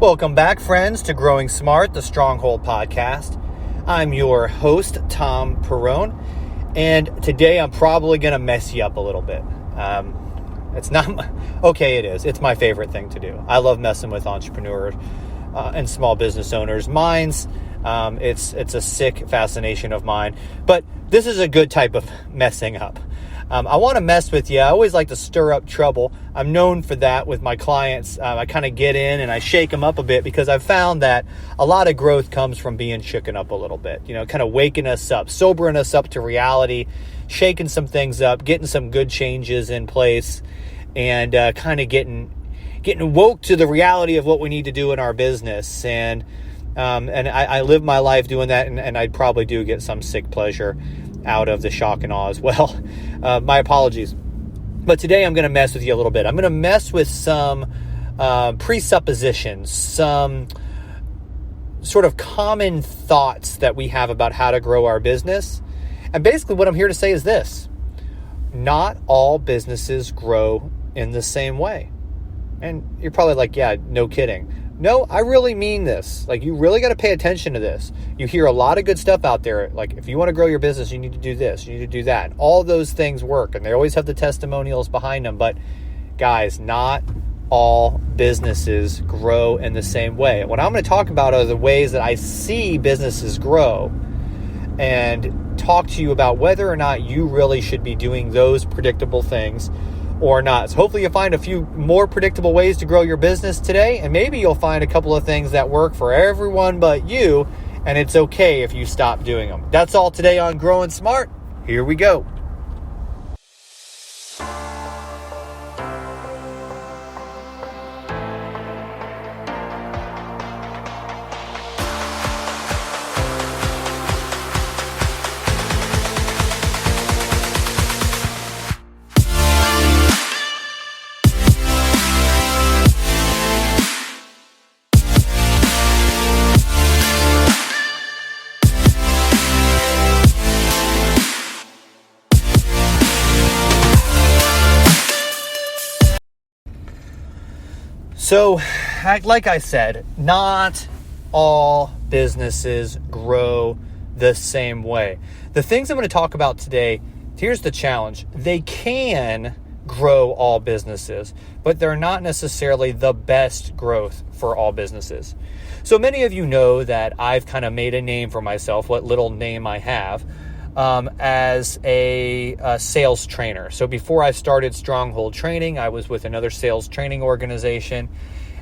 Welcome back, friends, to Growing Smart, the Stronghold podcast. I'm your host, Tom Perrone, and today I'm probably going to mess you up a little bit. It's my favorite thing to do. I love messing with entrepreneurs and small business owners' minds. It's a sick fascination of mine, but this is a good type of messing up. I want to mess with you. I always like to stir up trouble. I'm known for that with my clients. I kind of get in and I shake them up a bit because I've found that a lot of growth comes from being shooken up a little bit, kind of waking us up, sobering us up to reality, shaking some things up, getting some good changes in place, and kind of getting woke to the reality of what we need to do in our business. And I live my life doing that, and I probably do get some sick pleasure out of the shock and awe as well. My apologies. But today I'm going to mess with you a little bit. I'm going to mess with some presuppositions, some sort of common thoughts that we have about how to grow our business. And basically what I'm here to say is this: not all businesses grow in the same way. And you're probably like, yeah, no kidding. No, I really mean this. Like, you really got to pay attention to this. You hear a lot of good stuff out there. Like, if you want to grow your business, you need to do this, you need to do that. All those things work, and they always have the testimonials behind them. But guys, not all businesses grow in the same way. What I'm going to talk about are the ways that I see businesses grow, and talk to you about whether or not you really should be doing those predictable things or not. So hopefully you'll find a few more predictable ways to grow your business today, and maybe you'll find a couple of things that work for everyone but you, and it's okay if you stop doing them. That's all today on Growing Smart. Here we go. So, like I said, not all businesses grow the same way. The things I'm going to talk about today, here's the challenge. They can grow all businesses, but they're not necessarily the best growth for all businesses. So many of you know that I've kind of made a name for myself, what little name I have, as a sales trainer. So before I started Stronghold Training, I was with another sales training organization,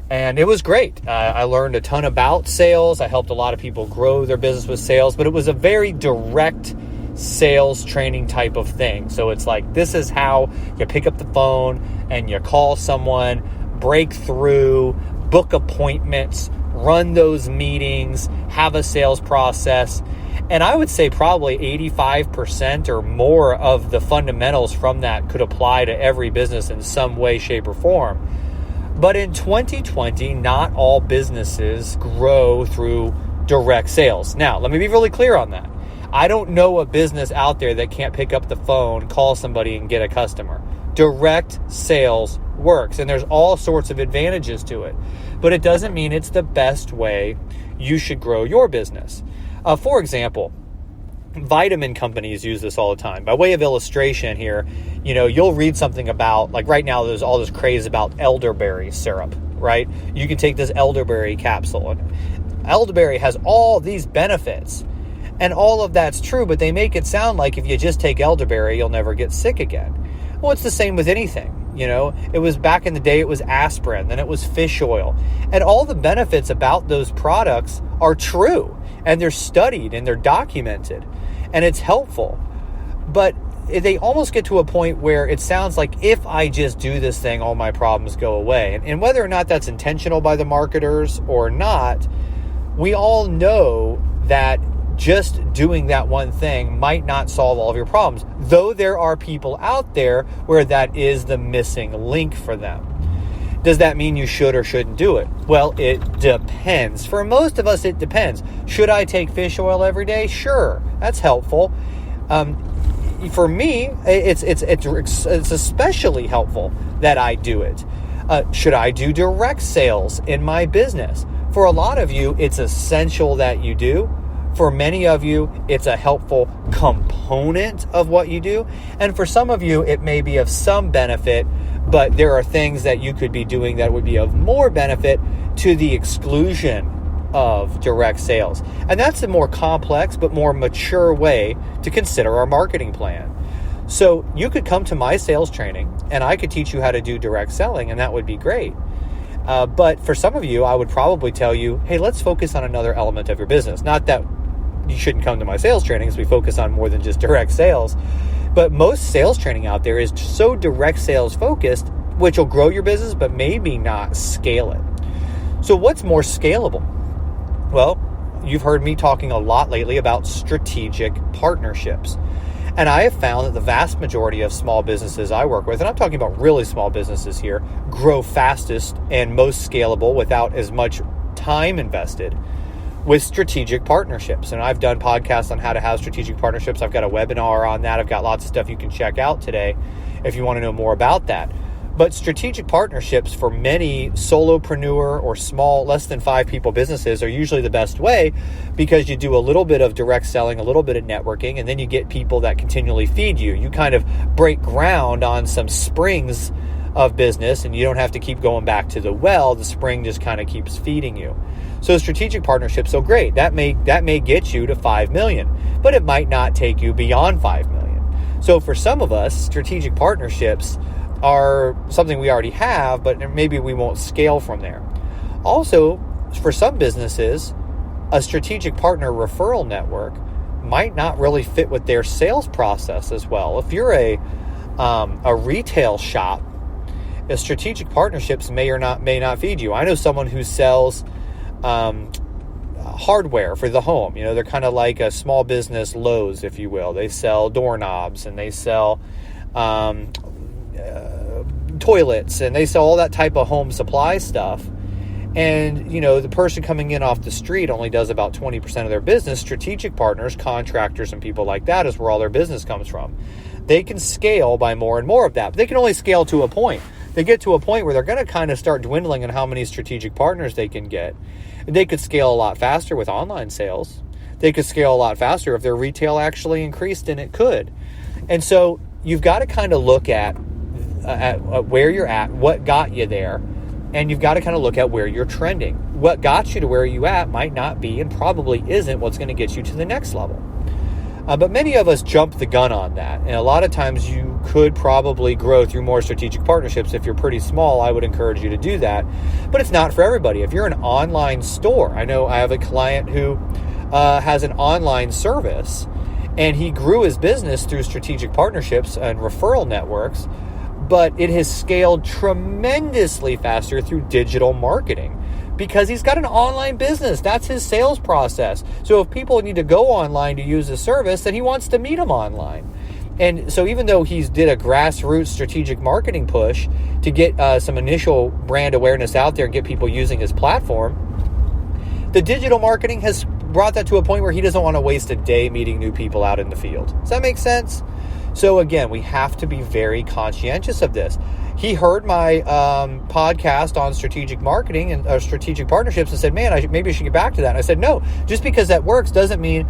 and it was great. I learned a ton about sales. I helped a lot of people grow their business with sales, but it was a very direct sales training type of thing. So it's like, this is how you pick up the phone and you call someone, break through, book appointments, run those meetings, have a sales process. And I would say probably 85% or more of the fundamentals from that could apply to every business in some way, shape, or form. But in 2020, not all businesses grow through direct sales. Now, let me be really clear on that. I don't know a business out there that can't pick up the phone, call somebody, and get a customer. Direct sales works, and there's all sorts of advantages to it. But it doesn't mean it's the best way you should grow your business. For example, vitamin companies use this all the time. By way of illustration here, you'll read something about, like right now, there's all this craze about elderberry syrup, right? You can take this elderberry capsule, and elderberry has all these benefits, and all of that's true, but they make it sound like if you just take elderberry, you'll never get sick again. Well, it's the same with anything. It was back in the day, it was aspirin, then it was fish oil, and all the benefits about those products are true. And they're studied and they're documented, and it's helpful. But they almost get to a point where it sounds like if I just do this thing, all my problems go away. And whether or not that's intentional by the marketers or not, we all know that just doing that one thing might not solve all of your problems, though there are people out there where that is the missing link for them. Does that mean you should or shouldn't do it? Well, it depends. For most of us, it depends. Should I take fish oil every day? Sure, that's helpful. For me, it's especially helpful that I do it. Should I do direct sales in my business? For a lot of you, it's essential that you do. For many of you, it's a helpful component of what you do. And for some of you, it may be of some benefit, but there are things that you could be doing that would be of more benefit to the exclusion of direct sales. And that's a more complex but more mature way to consider our marketing plan. So you could come to my sales training and I could teach you how to do direct selling, and that would be great. But for some of you, I would probably tell you, hey, let's focus on another element of your business. Not that you shouldn't come to my sales trainings. We focus on more than just direct sales. But most sales training out there is so direct sales focused, which will grow your business, but maybe not scale it. So what's more scalable? Well, you've heard me talking a lot lately about strategic partnerships. And I have found that the vast majority of small businesses I work with, and I'm talking about really small businesses here, grow fastest and most scalable without as much time invested with strategic partnerships. And I've done podcasts on how to have strategic partnerships. I've got a webinar on that. I've got lots of stuff you can check out today if you want to know more about that. But strategic partnerships for many solopreneur or small, less than 5 people businesses are usually the best way, because you do a little bit of direct selling, a little bit of networking, and then you get people that continually feed you. You kind of break ground on some springs of business, and you don't have to keep going back to the well. The spring just kind of keeps feeding you. So strategic partnerships, so great. That may get you to 5 million, but it might not take you beyond 5 million. So for some of us, strategic partnerships are something we already have, but maybe we won't scale from there. Also, for some businesses, a strategic partner referral network might not really fit with their sales process as well. If you're a retail shop, a strategic partnerships may not feed you. I know someone who sells hardware for the home. You know, they're kind of like a small business Lowe's, if you will. They sell doorknobs and they sell toilets, and they sell all that type of home supply stuff. And, you know, the person coming in off the street only does about 20% of their business. Strategic partners, contractors, and people like that is where all their business comes from. They can scale by more and more of that, but they can only scale to a point. They get to a point where they're going to kind of start dwindling on how many strategic partners they can get. They could scale a lot faster with online sales. They could scale a lot faster if their retail actually increased, and it could. And so you've got to kind of look at where you're at, what got you there, and you've got to kind of look at where you're trending. What got you to where you at might not be and probably isn't what's going to get you to the next level. But many of us jump the gun on that. And a lot of times you could probably grow through more strategic partnerships. If you're pretty small, I would encourage you to do that. But it's not for everybody. If you're an online store, I know I have a client who has an online service, and he grew his business through strategic partnerships and referral networks, but it has scaled tremendously faster through digital marketing because he's got an online business. That's his sales process. So if people need to go online to use his service, then he wants to meet them online. And so even though he's did a grassroots strategic marketing push to get some initial brand awareness out there and get people using his platform, the digital marketing has brought that to a point where he doesn't want to waste a day meeting new people out in the field. Does that make sense? So again, we have to be very conscientious of this. He heard my podcast on strategic marketing and strategic partnerships and said, man, maybe I should get back to that. And I said, no, just because that works doesn't mean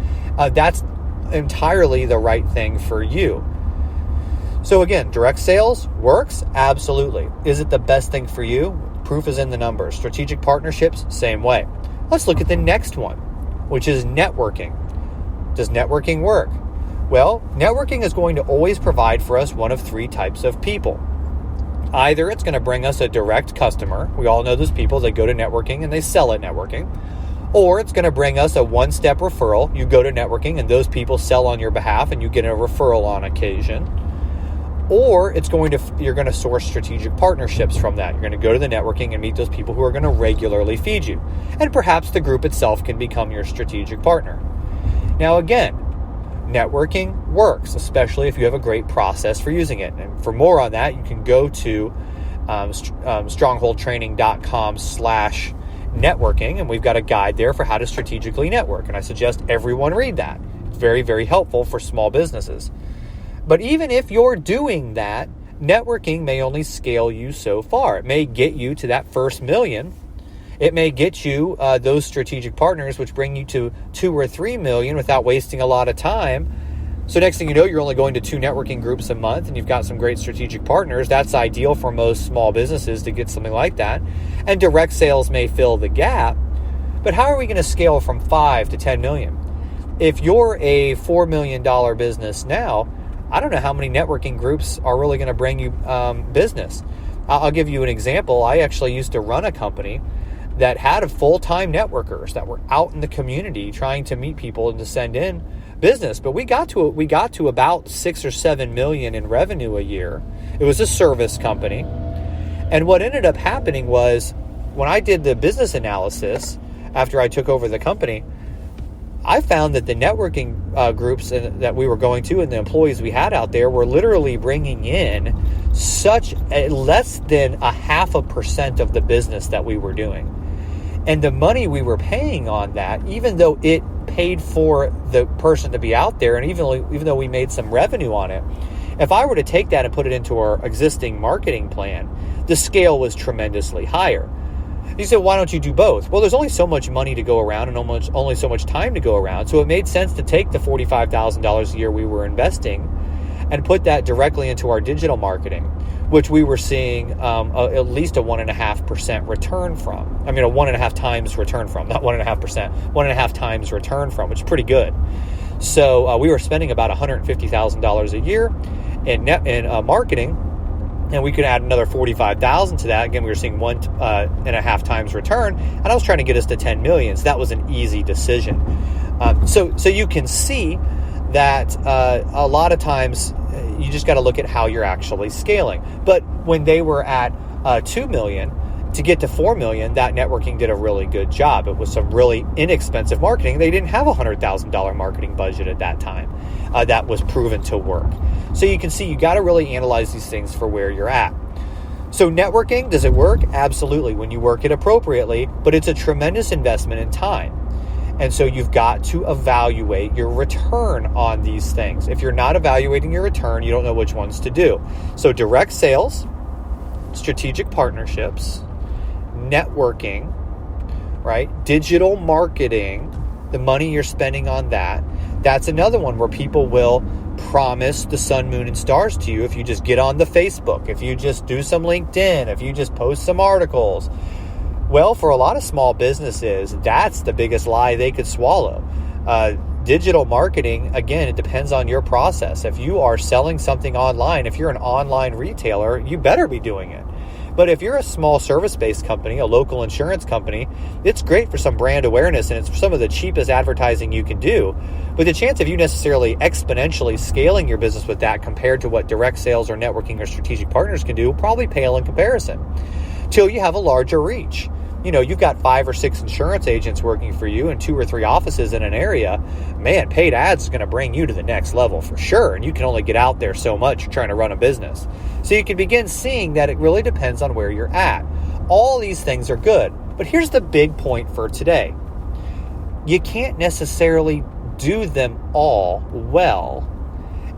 that's entirely the right thing for you. So again, direct sales works? Absolutely. Is it the best thing for you? Proof is in the numbers. Strategic partnerships, same way. Let's look at the next one, which is networking. Does networking work? Well, networking is going to always provide for us one of 3 types of people. Either it's going to bring us a direct customer. We all know those people that go to networking and they sell at networking. Or it's going to bring us a one-step referral. You go to networking and those people sell on your behalf and you get a referral on occasion. Or you're going to source strategic partnerships from that. You're going to go to the networking and meet those people who are going to regularly feed you. And perhaps the group itself can become your strategic partner. Now again, networking works, especially if you have a great process for using it. And for more on that, you can go to strongholdtraining.com/networking, and we've got a guide there for how to strategically network. And I suggest everyone read that. It's very, very helpful for small businesses. But even if you're doing that, networking may only scale you so far. It may get you to that first million. It may get you those strategic partners, which bring you to 2 or 3 million without wasting a lot of time. So next thing you know, you're only going to 2 networking groups a month and you've got some great strategic partners. That's ideal for most small businesses to get something like that. And direct sales may fill the gap. But how are we going to scale from 5 to 10 million? If you're a $4 million business now, I don't know how many networking groups are really going to bring you business. I'll give you an example. I actually used to run a company that had a full-time networkers that were out in the community trying to meet people and to send in business. But we got to about 6 or 7 million in revenue a year. It was a service company. And what ended up happening was when I did the business analysis after I took over the company, I found that the networking groups that we were going to and the employees we had out there were literally bringing in less than 0.5% of the business that we were doing. And the money we were paying on that, even though it paid for the person to be out there, and even though we made some revenue on it, if I were to take that and put it into our existing marketing plan, the scale was tremendously higher. You said, why don't you do both? Well, there's only so much money to go around and only so much time to go around. So it made sense to take the $45,000 a year we were investing and put that directly into our digital marketing, which we were seeing at least a 1.5% return from. I mean, a 1.5 times return from, not 1.5%, 1.5 times return from, which is pretty good. So we were spending about $150,000 a year in marketing, and we could add another $45,000 to that. Again, we were seeing 1.5 times return, and I was trying to get us to 10 million. So that was an easy decision. So you can see that a lot of times you just got to look at how you're actually scaling. But when they were at 2 million, to get to 4 million, that networking did a really good job. It was some really inexpensive marketing. They didn't have a $100,000 marketing budget at that time. That was proven to work. So you can see you got to really analyze these things for where you're at. So networking, does it work? Absolutely, when you work it appropriately, but it's a tremendous investment in time. And so you've got to evaluate your return on these things. If you're not evaluating your return, you don't know which ones to do. So direct sales, strategic partnerships, networking, right? Digital marketing, the money you're spending on that. That's another one where people will promise the sun, moon, and stars to you if you just get on the Facebook, if you just do some LinkedIn, if you just post some articles. Well, for a lot of small businesses, that's the biggest lie they could swallow. Digital marketing, again, it depends on your process. If you are selling something online, if you're an online retailer, you better be doing it. But if you're a small service-based company, a local insurance company, it's great for some brand awareness and it's some of the cheapest advertising you can do. But the chance of you necessarily exponentially scaling your business with that compared to what direct sales or networking or strategic partners can do probably pale in comparison till you have a larger reach. You know, you've got 5 or 6 insurance agents working for you and 2 or 3 offices in an area. Man, paid ads is going to bring you to the next level for sure. And you can only get out there so much trying to run a business. So you can begin seeing that it really depends on where you're at. All these things are good. But here's the big point for today. You can't necessarily do them all well.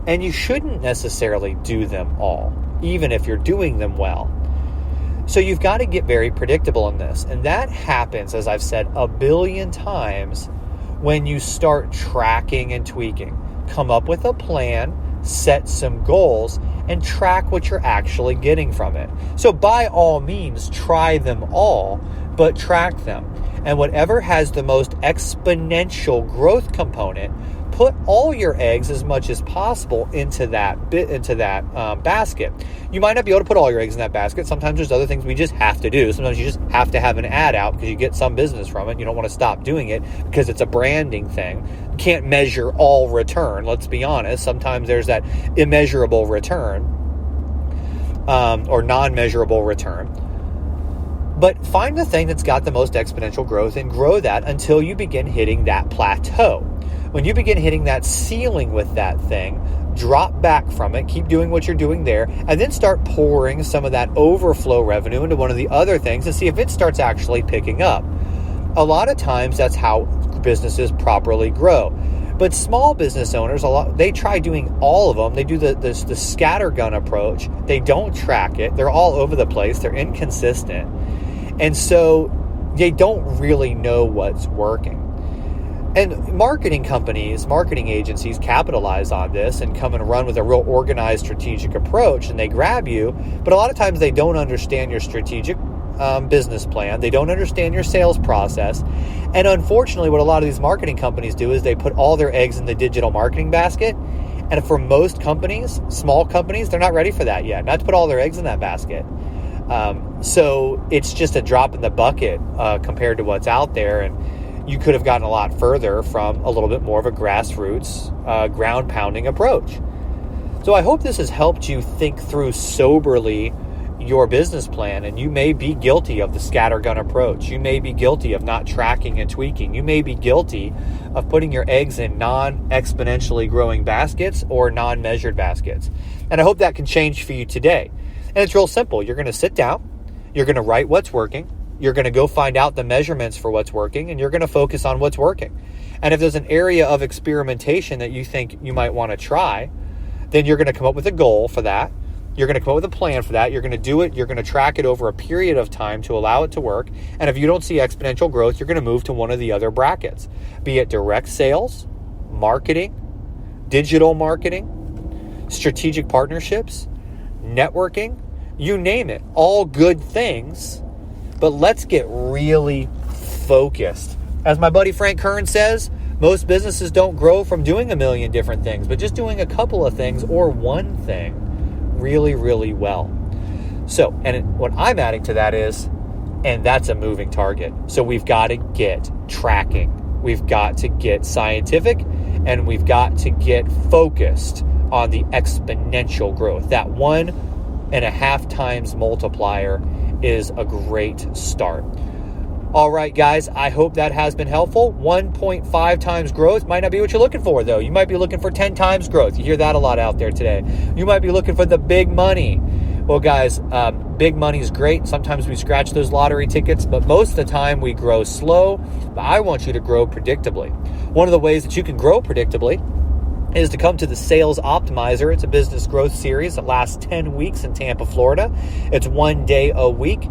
And you shouldn't necessarily do them all, even if you're doing them well. So you've got to get very predictable in this. And that happens, as I've said, 1 billion times when you start tracking and tweaking. Come up with a plan, set some goals, and track what you're actually getting from it. So by all means, try them all, but track them. And whatever has the most exponential growth component, put all your eggs as much as possible into that basket. You might not be able to put all your eggs in that basket. Sometimes there's other things we just have to do. Sometimes you just have to have an ad out because you get some business from it. You don't want to stop doing it because it's a branding thing. You can't measure all return. Let's be honest. Sometimes there's that immeasurable return or non-measurable return. But find the thing that's got the most exponential growth and grow that until you begin hitting that plateau. When you begin hitting that ceiling with that thing, drop back from it, keep doing what you're doing there, and then start pouring some of that overflow revenue into one of the other things and see if it starts actually picking up. A lot of times that's how businesses properly grow. But small business owners, they try doing all of them. They do the scattergun approach. They don't track it. They're all over the place. They're inconsistent. And so they don't really know what's working. And marketing companies, marketing agencies capitalize on this and come and run with a real organized strategic approach, and they grab you. But a lot of times they don't understand your strategic business plan. They don't understand your sales process. And unfortunately, what a lot of these marketing companies do is they put all their eggs in the digital marketing basket. And for most companies, small companies, they're not ready for that yet. Not to put all their eggs in that basket. So it's just a drop in the bucket compared to what's out there. And you could have gotten a lot further from a little bit more of a grassroots, ground pounding approach. So I hope this has helped you think through soberly your business plan, and you may be guilty of the scattergun approach. You may be guilty of not tracking and tweaking. You may be guilty of putting your eggs in non-exponentially growing baskets or non-measured baskets. And I hope that can change for you today. And it's real simple. You're going to sit down, you're going to write what's working, you're going to go find out the measurements for what's working, and you're going to focus on what's working. And if there's an area of experimentation that you think you might want to try, then you're going to come up with a goal for that. You're going to come up with a plan for that. You're going to do it. You're going to track it over a period of time to allow it to work. And if you don't see exponential growth, you're going to move to one of the other brackets, be it direct sales, marketing, digital marketing, strategic partnerships, networking, you name it, all good things. But let's get really focused. As my buddy Frank Kern says, most businesses don't grow from doing a million different things, but just doing a couple of things or one thing really, really well. So, and what I'm adding to that is, and that's a moving target. So we've got to get tracking. We've got to get scientific, and we've got to get focused on the exponential growth. That 1.5 times multiplier is a great start. All right, guys, I hope that has been helpful. 1.5 times growth might not be what you're looking for, though. You might be looking for 10 times growth. You hear that a lot out there today. You might be looking for the big money. Well, guys, big money is great. Sometimes we scratch those lottery tickets, but most of the time we grow slow. But I want you to grow predictably. One of the ways that you can grow predictably is to come to the Sales Optimizer. It's a business growth series that lasts 10 weeks in Tampa, Florida. It's 1 day a week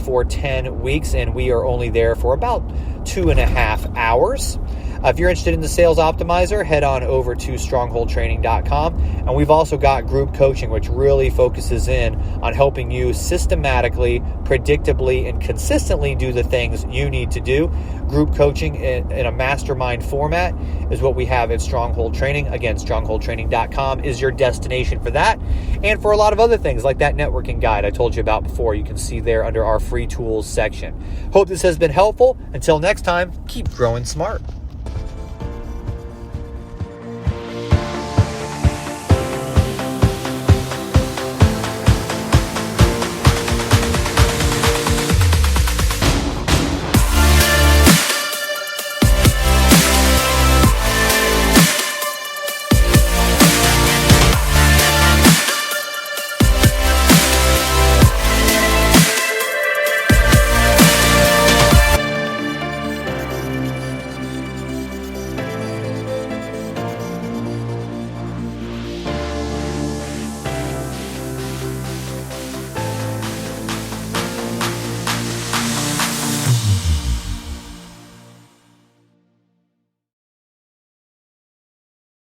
for 10 weeks, and we are only there for about 2.5 hours. If you're interested in the Sales Optimizer, head on over to strongholdtraining.com. And we've also got group coaching, which really focuses in on helping you systematically, predictably, and consistently do the things you need to do. Group coaching in a mastermind format is what we have at Stronghold Training. Again, strongholdtraining.com is your destination for that. And for a lot of other things like that networking guide I told you about before, you can see there under our free tools section. Hope this has been helpful. Until next time, keep growing smart.